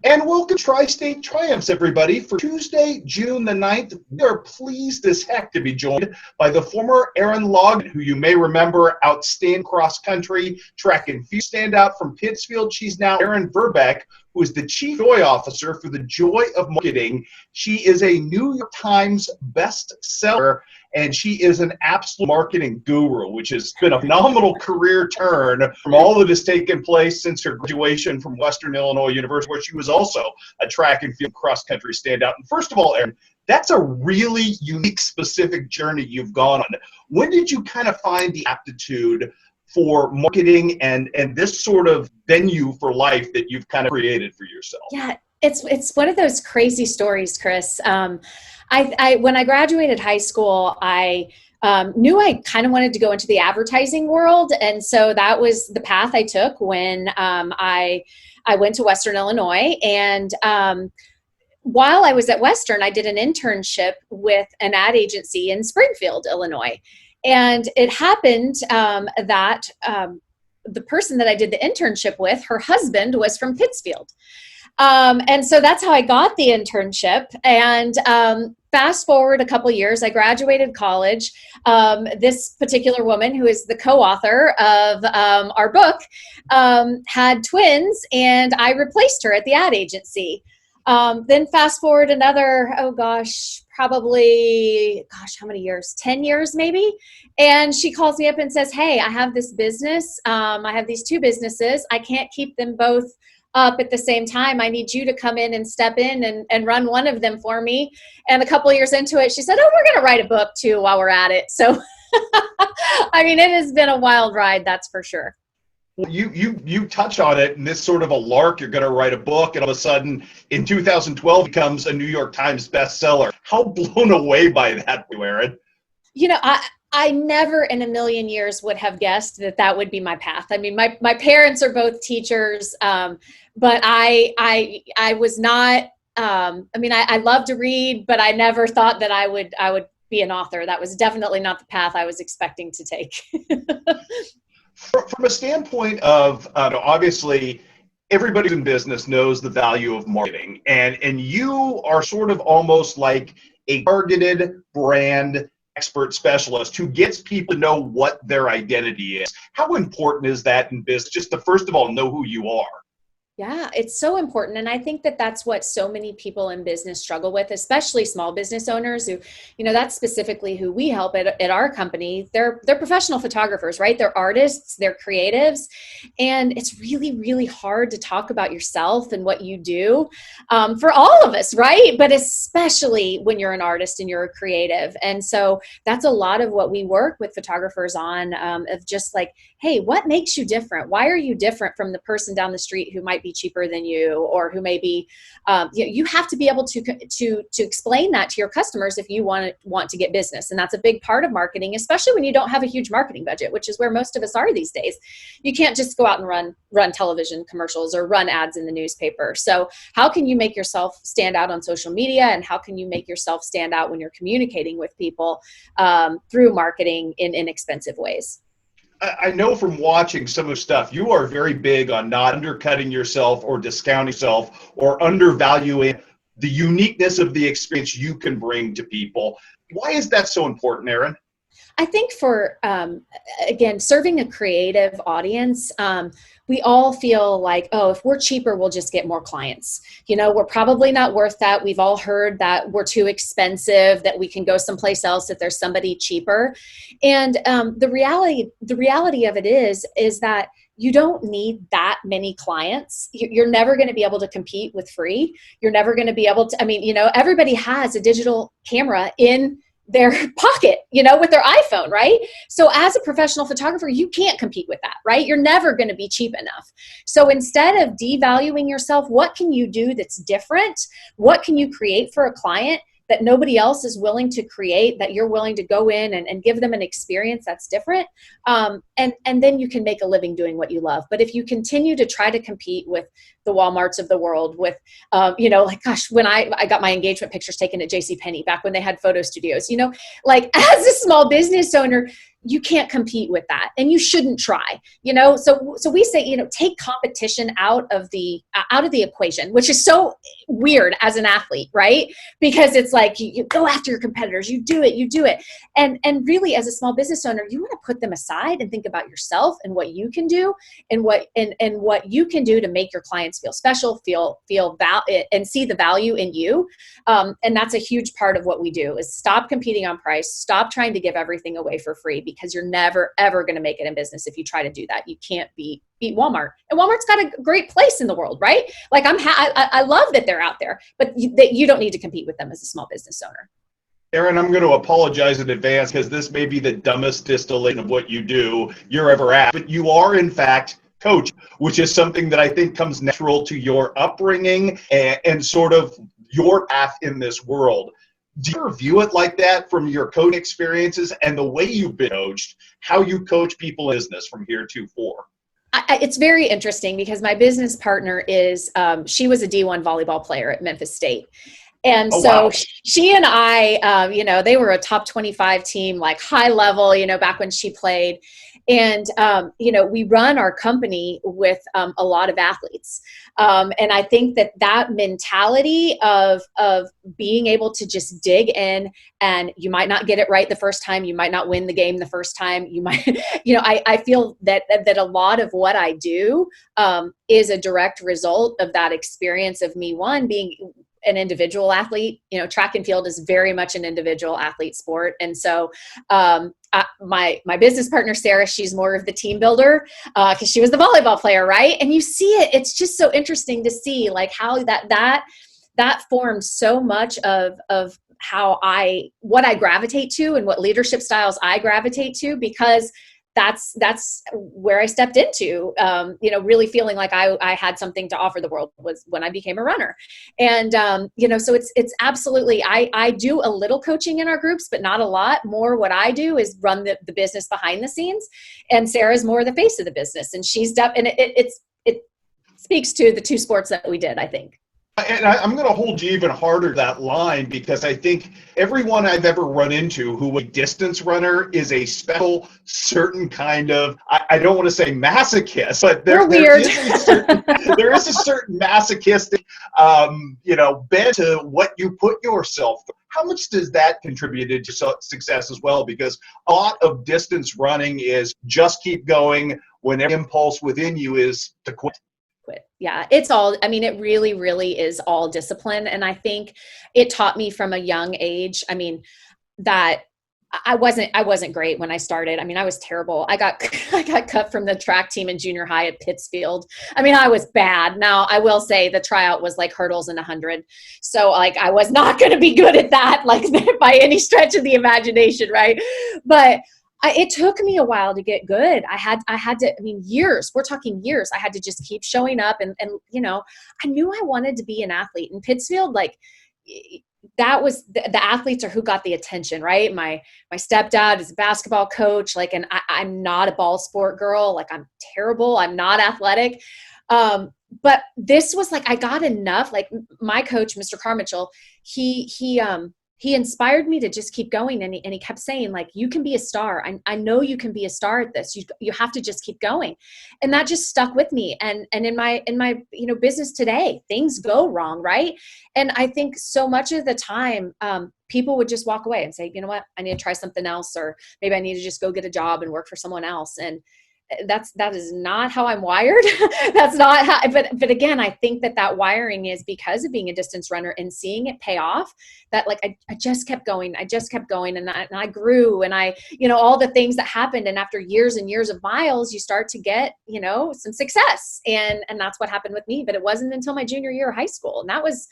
And welcome to Tri-State Triumphs, everybody. For Tuesday, June the 9th, we are pleased as heck to be joined by the former Erin Lagemann, who you may remember, outstanding cross-country track and field standout from Pittsfield. She's now Erin Verbeck, who is the Chief Joy Officer for the Joy of Marketing. She is a New York Times bestseller, and she is an absolute marketing guru, which has been a phenomenal career turn from all that has taken place since her graduation from Western Illinois University, where she was also a track and field cross-country standout. And first of all, Erin, that's a really unique, specific journey you've gone on. When did you kind of find the aptitude for marketing and this sort of venue for life that you've kind of created for yourself? Yeah, it's one of those crazy stories, Chris. I when I graduated high school, I knew I kind of wanted to go into the advertising world, and so that was the path I took when I went to Western Illinois. And while I was at Western, I did an internship with an ad agency in Springfield, Illinois. And it happened that the person that I did the internship with, her husband was from Pittsfield. And so that's how I got the internship. And fast forward a couple years, I graduated college. This particular woman, who is the co-author of our book, had twins, and I replaced her at the ad agency. Then fast forward another, how many years? 10 years maybe. And she calls me up and says, "Hey, I have this business. I have these two businesses. I can't keep them both up at the same time. I need you to come in and step in and run one of them for me." And a couple of years into it, she said, "Oh, we're going to write a book too while we're at it." So, I mean, it has been a wild ride, that's for sure. You touch on it, and this sort of a lark. You're going to write a book, and all of a sudden, in 2012, becomes a New York Times bestseller. How blown away by that, Erin? You know, I never in a million years would have guessed that would be my path. I mean, my parents are both teachers, but I was not. I love to read, but I never thought that I would be an author. That was definitely not the path I was expecting to take. From a standpoint of, obviously, everybody in business knows the value of marketing, and you are sort of almost like a targeted brand expert specialist who gets people to know what their identity is. How important is that in business, just to first of all know who you are? Yeah, it's so important. And I think that that's what so many people in business struggle with, especially small business owners who, that's specifically who we help at our company. They're professional photographers, right? They're artists, they're creatives. And it's really, really hard to talk about yourself and what you do for all of us, right? But especially when you're an artist and you're a creative. And so that's a lot of what we work with photographers on, of just like, hey, what makes you different? Why are you different from the person down the street who might be cheaper than you, or who may be, you have to be able to explain that to your customers if you want to get business. And that's a big part of marketing, especially when you don't have a huge marketing budget, which is where most of us are these days. You can't just go out and run television commercials or run ads in the newspaper. So how can you make yourself stand out on social media, and how can you make yourself stand out when you're communicating with people through marketing in inexpensive ways? I know from watching some of the stuff, you are very big on not undercutting yourself or discounting yourself or undervaluing the uniqueness of the experience you can bring to people. Why is that so important, Erin? I think for, again, serving a creative audience, we all feel like, oh, if we're cheaper, we'll just get more clients. We're probably not worth that. We've all heard that we're too expensive, that we can go someplace else if there's somebody cheaper. And the reality of it is that you don't need that many clients. You're never going to be able to compete with free. You're never going to be able to, everybody has a digital camera in their pocket, with their iPhone, right? So as a professional photographer, you can't compete with that, right? You're never going to be cheap enough. So instead of devaluing yourself, what can you do that's different? What can you create for a client that nobody else is willing to create, that you're willing to go in and give them an experience that's different? And then you can make a living doing what you love. But if you continue to try to compete with the Walmarts of the world, with, when I got my engagement pictures taken at JCPenney back when they had photo studios, as a small business owner, you can't compete with that, and you shouldn't try, so we say, take competition out of the equation, which is so weird as an athlete, right? Because it's like you go after your competitors, you do it, and really as a small business owner, you want to put them aside and think about yourself and what you can do, and what you can do to make your clients feel special, feel and see the value in you. And that's a huge part of what we do, is stop competing on price, stop trying to give everything away for free, because you're never, ever going to make it in business if you try to do that. You can't beat Walmart. And Walmart's got a great place in the world, right? Like I love that they're out there, but you don't need to compete with them as a small business owner. Erin, I'm going to apologize in advance because this may be the dumbest distillation of what you do you're ever at, but you are in fact coach, which is something that I think comes natural to your upbringing and sort of your path in this world. Do you ever view it like that from your coaching experiences and the way you've been coached, how you coach people in business from heretofore? It's very interesting because my business partner is, she was a D1 volleyball player at Memphis State. And so she and I, they were a top 25 team, like high level, back when she played. And, we run our company with a lot of athletes. And I think that mentality of being able to just dig in, and you might not get it right the first time, you might not win the game the first time, you might, I feel that a lot of what I do is a direct result of that experience of me, being an individual athlete. Track and field is very much an individual athlete sport. And so my business partner, Sarah, she's more of the team builder because she was the volleyball player, right? And you see it. It's just so interesting to see like how that formed so much of how what I gravitate to and what leadership styles I gravitate to, because that's where I stepped into, really feeling like I had something to offer the world, was when I became a runner. And, so it's absolutely, I do a little coaching in our groups, but not a lot. More what I do is run the business behind the scenes, and Sarah's more the face of the business, and and it speaks to the two sports that we did, I think. And I'm going to hold you even harder to that line, because I think everyone I've ever run into who a distance runner is a special, certain kind of, I don't want to say masochist, but there is a certain masochistic, bent to what you put yourself through. How much does that contribute to success as well? Because a lot of distance running is just keep going when every impulse within you is to quit. Yeah, it really, really is all discipline. And I think it taught me from a young age, that I wasn't great when I started. I was terrible. I got cut from the track team in junior high at Pittsfield. I was bad. Now I will say the tryout was like hurdles and 100. So like, I was not going to be good at that, like by any stretch of the imagination. Right. But it took me a while to get good. I had to, years, we're talking years. I had to just keep showing up and I knew I wanted to be an athlete in Pittsfield. Like that was the athletes are who got the attention, right? My stepdad is a basketball coach, like, and I'm not a ball sport girl. Like I'm terrible. I'm not athletic. But this was like, I got enough, like my coach, Mr. Carmichael, he inspired me to just keep going. And he kept saying, like, you can be a star. I know you can be a star at this. You have to just keep going. And that just stuck with me. And in my business today, things go wrong. Right. And I think so much of the time, people would just walk away and say, you know what, I need to try something else, or maybe I need to just go get a job and work for someone else. And that is not how I'm wired. That's not how, but again, I think that wiring is because of being a distance runner and seeing it pay off, that like, I just kept going. And I grew, and all the things that happened. And after years and years of miles, you start to get, some success. And that's what happened with me. But it wasn't until my junior year of high school. And that was,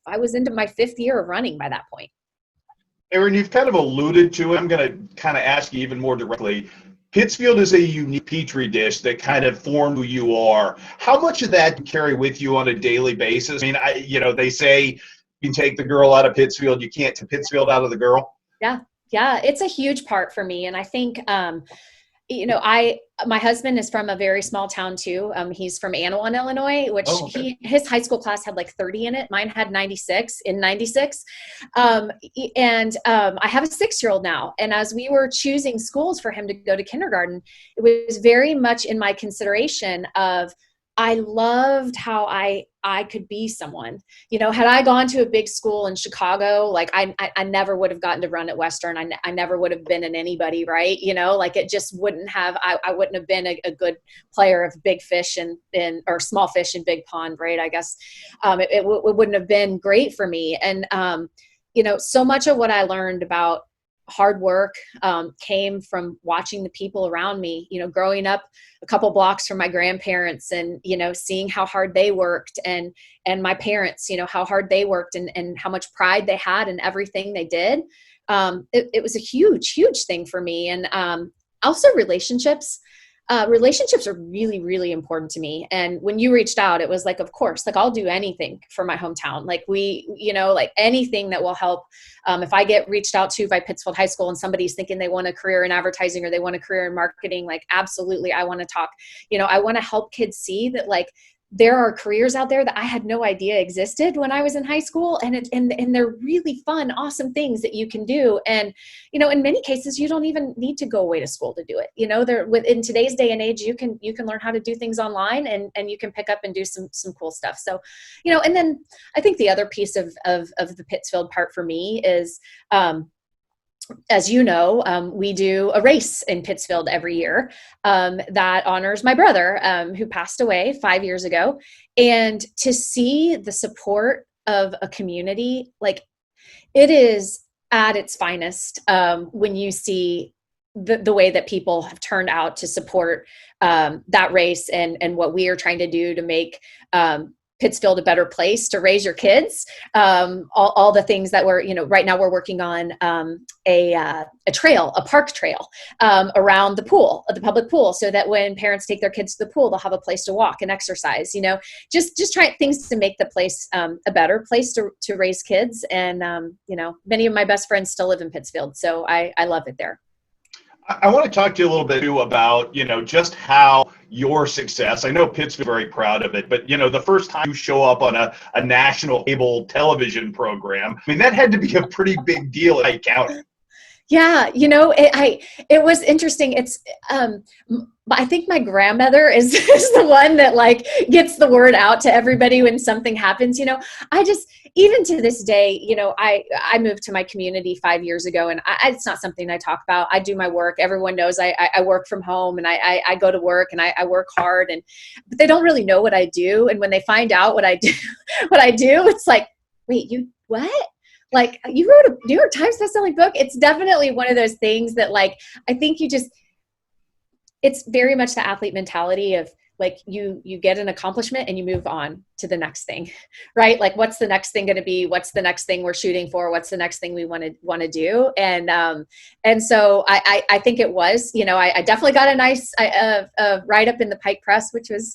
I was into my 5th year of running by that point. Erin, you've kind of alluded to it. I'm going to kind of ask you even more directly. Pittsfield is a unique petri dish that kind of formed who you are. How much of that do you carry with you on a daily basis? They say you can take the girl out of Pittsfield, you can't take Pittsfield out of the girl. Yeah, it's a huge part for me. And I think my husband is from a very small town too. He's from Anawan, Illinois, which Oh, okay. his high school class had like 30 in it. Mine had 96 in 96. I have a 6-year-old now. And as we were choosing schools for him to go to kindergarten, it was very much in my consideration of, I loved how I could be someone. Had I gone to a big school in Chicago, like I never would have gotten to run at Western. I never would have been an anybody, right? Like it just wouldn't have, I wouldn't have been a good player of big fish or small fish in big pond, right? I guess it wouldn't have been great for me. And, so much of what I learned about hard work came from watching the people around me, growing up a couple blocks from my grandparents and, seeing how hard they worked and my parents, how hard they worked and how much pride they had in everything they did. It was a huge, huge thing for me. And also relationships. Relationships are really, really important to me. And when you reached out, it was like, of course, like I'll do anything for my hometown. Like like anything that will help. If I get reached out to by Pittsfield High School and somebody's thinking they want a career in advertising or they want a career in marketing, like absolutely, I want to talk. I want to help kids see that like there are careers out there that I had no idea existed when I was in high school. And they're really fun, awesome things that you can do. And, in many cases, you don't even need to go away to school to do it. In today's day and age, you can learn how to do things online and you can pick up and do some cool stuff. So, and then I think the other piece of the Pittsfield part for me is, as you know, we do a race in Pittsfield every year that honors my brother who passed away 5 years ago. And to see the support of a community, like it is at its finest when you see the way that people have turned out to support that race and what we are trying to do to make Pittsfield a better place to raise your kids. All the things that we're, right now we're working on a park trail around the pool, the public pool, so that when parents take their kids to the pool, they'll have a place to walk and exercise, just trying things to make the place a better place to raise kids. And, many of my best friends still live in Pittsfield, so I love it there. I want to talk to you a little bit too about, just how your success, I know Pitt's very proud of it, but, the first time you show up on a national cable television program, I mean, that had to be a pretty big deal at County. Yeah, it was interesting. It's I think my grandmother is the one that like gets the word out to everybody when something happens. I just, even to this day, I moved to my community 5 years ago, and it's not something I talk about. I do my work. Everyone knows I work from home, and I go to work and I work hard, but they don't really know what I do. And when they find out what I do, it's like, wait, you what? Like, you wrote a New York Times bestselling book. It's definitely one of those things that, like, I think it's very much the athlete mentality of like, you get an accomplishment and you move on to the next thing, right? Like, what's the next thing going to be? What's the next thing we're shooting for? What's the next thing we want to do? And so I think it was, I definitely got a nice write up in the Pike Press, which was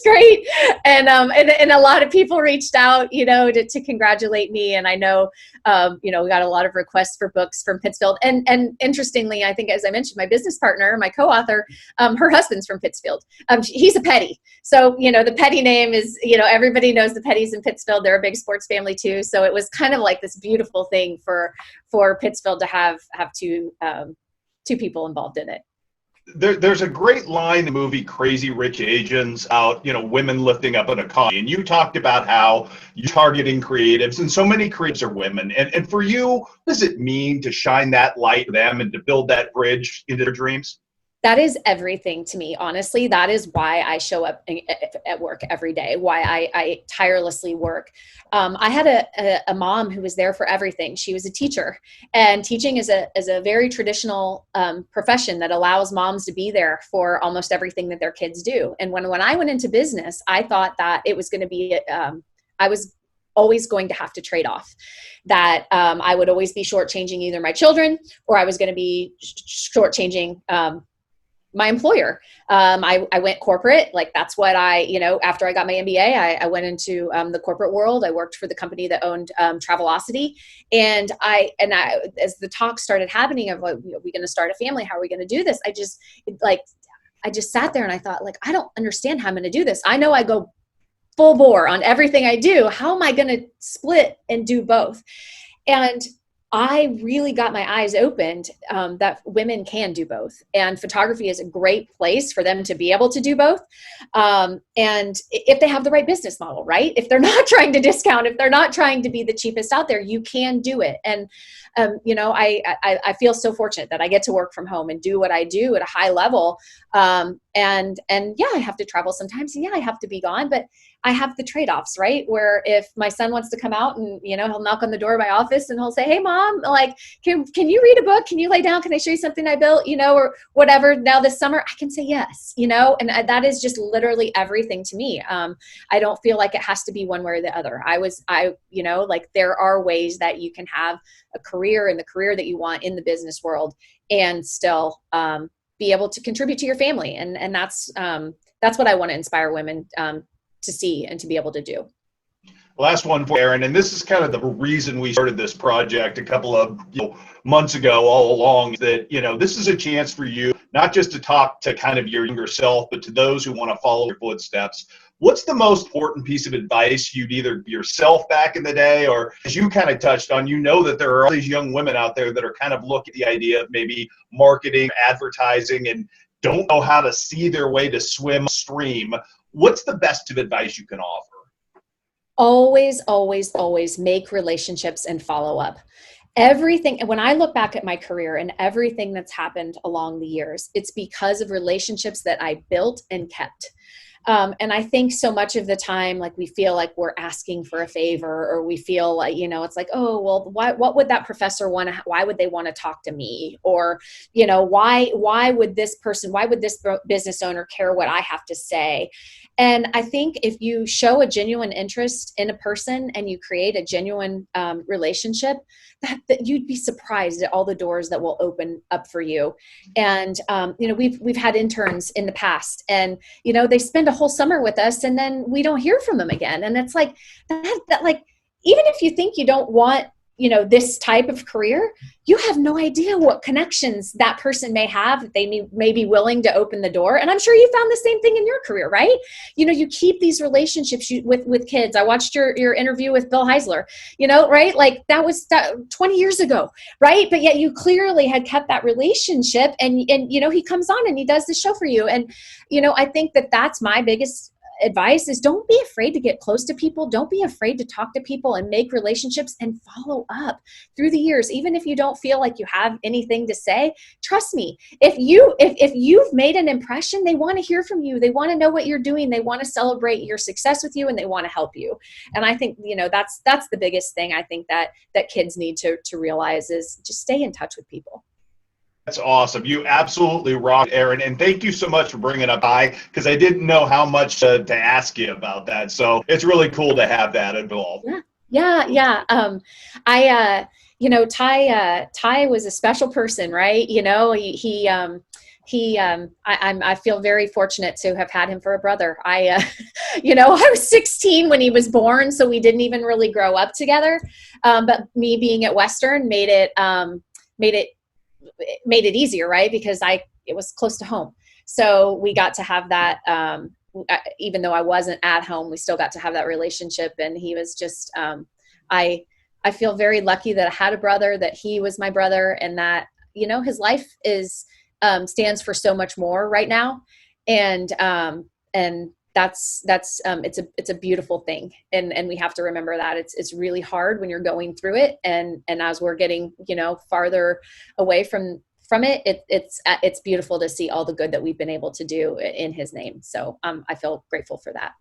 great. And a lot of people reached out, to congratulate me. And I know, we got a lot of requests for books from Pittsfield. And interestingly, I think, as I mentioned, my business partner, my co-author, her husband's from Pittsfield. He's a Petty. So, the Petty name is, everybody knows the Pettys in Pittsfield. They're a big sports family too. So it was kind of like this beautiful thing for Pittsfield to have two people involved in it. There's a great line in the movie Crazy Rich Asians out, women lifting up an economy. And you talked about how you're targeting creatives, and so many creatives are women. And for you, what does it mean to shine that light to them and to build that bridge into their dreams? That is everything to me. Honestly, that is why I show up at work every day, why I tirelessly work. I had a mom who was there for everything. She was a teacher, and teaching is a very traditional profession that allows moms to be there for almost everything that their kids do. And when I went into business, I thought that it was going to be, I was always going to have to trade off, that I would always be shortchanging either my children, or I was going to be shortchanging my employer. I went corporate. Like that's what after I got my MBA, I went into the corporate world. I worked for the company that owned Travelocity. And as the talk started happening of like, are we going to start a family? How are we going to do this? I just sat there and I thought, like, I don't understand how I'm going to do this. I know I go full bore on everything I do. How am I going to split and do both? And I really got my eyes opened that women can do both. And photography is a great place for them to be able to do both. And if they have the right business model, right? If they're not trying to discount, if they're not trying to be the cheapest out there, you can do it. And, I feel so fortunate that I get to work from home and do what I do at a high level. And yeah, I have to travel sometimes. Yeah, I have to be gone, but I have the trade-offs, right? Where if my son wants to come out and, he'll knock on the door of my office and he'll say, hey mom, like, can you read a book? Can you lay down? Can I show you something I built, or whatever. Now this summer I can say yes, and that is just literally everything to me. I don't feel like it has to be one way or the other. There are ways that you can have a career in the career that you want in the business world and still be able to contribute to your family. And that's what I want to inspire women to see and to be able to do. Last one for Erin, and this is kind of the reason we started this project a couple of months ago all along, that this is a chance for you not just to talk to kind of your younger self, but to those who want to follow your footsteps. What's the most important piece of advice you'd either yourself back in the day, or as you kind of touched on, that there are all these young women out there that are kind of looking at the idea of maybe marketing, advertising, and don't know how to see their way to swim upstream. What's the best of advice you can offer? Always, always, always make relationships and follow up. Everything, when I look back at my career and everything that's happened along the years, it's because of relationships that I built and kept. And I think so much of the time, like we feel like we're asking for a favor, or we feel like, it's like, oh, well, what would that professor why would they want to talk to me? Or, why would this business owner care what I have to say? And I think if you show a genuine interest in a person and you create a genuine relationship, that you'd be surprised at all the doors that will open up for you. And, we've had interns in the past, and, they spend a whole summer with us and then we don't hear from them again. And it's like that like, even if you think you don't want, this type of career, you have no idea what connections that person may have that they may be willing to open the door. And I'm sure you found the same thing in your career, right? You keep these relationships with kids. I watched your interview with Bill Heisler, right? Like that was 20 years ago, right? But yet you clearly had kept that relationship, and he comes on and he does the show for you. And, I think that's my biggest advice is don't be afraid to get close to people. Don't be afraid to talk to people and make relationships and follow up through the years. Even if you don't feel like you have anything to say, trust me, if you've made an impression, they want to hear from you. They want to know what you're doing. They want to celebrate your success with you, and they want to help you. And I think, that's the biggest thing I think that kids need to realize is just stay in touch with people. That's awesome. You absolutely rock, Erin. And thank you so much for bringing up because I didn't know how much to ask you about that. So it's really cool to have that involved. Yeah. Ty was a special person, right? I feel very fortunate to have had him for a brother. I was 16 when he was born, so we didn't even really grow up together. But me being at Western made it easier, right? Because it was close to home. So we got to have that, even though I wasn't at home, we still got to have that relationship. And he was just, I feel very lucky that I had a brother, that he was my brother, and that, his life stands for so much more right now. And that's it's a beautiful thing. And we have to remember that it's really hard when you're going through it. And as we're getting, farther away from it, it's beautiful to see all the good that we've been able to do in his name. So I feel grateful for that.